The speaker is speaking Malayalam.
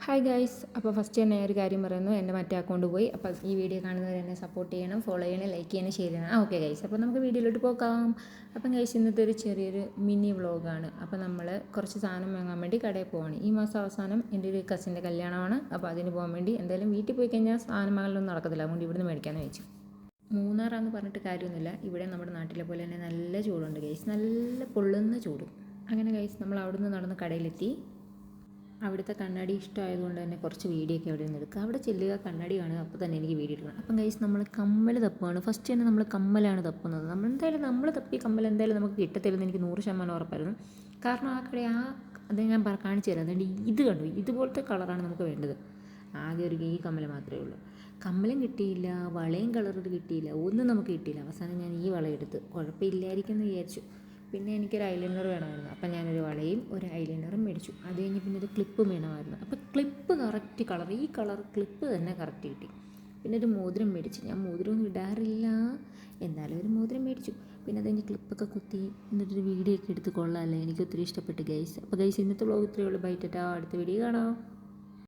Hi guys. അപ്പോൾ ഫസ്റ്റ് തന്നെ ഒരു കാര്യം പറയുന്നു, എൻ്റെ മറ്റേ അക്കൗണ്ട് പോയി. അപ്പോൾ ഈ വീഡിയോ കാണുന്നവർ എന്നെ സപ്പോർട്ട് ചെയ്യണം, ഫോളോ ചെയ്യണം, ലൈക്ക് ചെയ്യണം, ഷെയർ ചെയ്യണം. ഓക്കെ ഗൈസ്, അപ്പോൾ നമുക്ക് വീഡിയോയിലോട്ട് പോകാം. അപ്പം ഗൈസ്, ഇന്നത്തെ ഒരു ചെറിയൊരു മിനി വ്ളോഗാണ്. അപ്പോൾ നമ്മൾ കുറച്ച് സാധനം വാങ്ങാൻ വേണ്ടി കടയിൽ പോവാണ്. ഈ മാസം അവസാനം എൻ്റെ ഒരു കസിൻ്റെ കല്യാണമാണ്. അപ്പോൾ അതിന് പോകാൻ വേണ്ടി എന്തായാലും വീട്ടിൽ പോയി കഴിഞ്ഞാൽ സാധനം വാങ്ങലൊന്നും നടക്കത്തില്ല, അതുകൊണ്ട് ഇവിടുന്ന് മേടിക്കാമെന്ന് വെച്ചു. മൂന്നാറാന്ന് പറഞ്ഞിട്ട് കാര്യമൊന്നുമില്ല, ഇവിടെ നമ്മുടെ നാട്ടിലെ പോലെ തന്നെ നല്ല ചൂടുണ്ട് ഗൈസ്, നല്ല പൊള്ളുന്ന ചൂട്. അങ്ങനെ ഗൈസ്, നമ്മൾ അവിടുന്ന് നടന്ന് കടയിലെത്തി. അവിടുത്തെ കണ്ണാടി ഇഷ്ടമായതുകൊണ്ട് തന്നെ കുറച്ച് വീഡിയോ ഒക്കെ അവിടെ നിന്ന് എടുക്കുക. അവിടെ ചെല്ലുക, കണ്ണാടി കാണുക, അപ്പോൾ തന്നെ എനിക്ക് വീഡിയോ എടുക്കണം. അപ്പം ഗൈസ്, നമ്മൾ കമ്മൽ തപ്പുകയാണ്. ഫസ്റ്റ് തന്നെ നമ്മൾ കമ്മലാണ് തപ്പുന്നത്. നമ്മൾ തപ്പിയ കമ്മൽ എന്തായാലും നമുക്ക് കിട്ടത്തില്ലെന്ന് എനിക്ക് 100% ഉറപ്പായിരുന്നു. കാരണം ആ കട അത് ഞാൻ കാണിച്ചു തരാം. അതുകൊണ്ട് ഇത് കണ്ടു, ഇതുപോലത്തെ കളറാണ് നമുക്ക് വേണ്ടത്. ആകെ ഒരു ഈ കമ്മൽ മാത്രമേ ഉള്ളൂ. കമ്മലും കിട്ടിയില്ല, വളയും കളറിൽ കിട്ടിയില്ല, ഒന്നും നമുക്ക് കിട്ടിയില്ല. അവസാനം ഞാൻ ഈ വള എടുത്ത്, കുഴപ്പമില്ലായിരിക്കും എന്ന് വിചാരിച്ചു. പിന്നെ എനിക്കൊരു ഐലൈനർ വേണമായിരുന്നു. അപ്പം ഞാനൊരു വളയും ഒരു ഐലൈനറും മേടിച്ചു. അത് കഴിഞ്ഞ് പിന്നെ ഒരു ക്ലിപ്പ് വേണമായിരുന്നു. അപ്പോൾ ക്ലിപ്പ് കറക്റ്റ് കളർ, ഈ കളർ ക്ലിപ്പ് തന്നെ കറക്റ്റ് കിട്ടി. പിന്നെ ഒരു മോതിരം മേടിച്ചു. ഞാൻ മോതിരമൊന്നും ഇടാറില്ല, എന്നാലും ഒരു മോതിരം മേടിച്ചു. പിന്നെ അത് കഴിഞ്ഞ് ക്ലിപ്പൊക്കെ കുത്തി എന്നിട്ടൊരു വീഡിയോ ഒക്കെ എടുത്ത് കൊള്ളാമല്ലേ, എനിക്ക് ഒത്തിരി ഇഷ്ടപ്പെട്ടു ഗൈസ്. അപ്പോൾ ഗൈസ്, ഇന്നത്തെ വ്ലോഗ് ഇത്രയേ ഉള്ളൂ. ബൈ ടാറ്റാ, അടുത്ത വീഡിയോ കാണാം.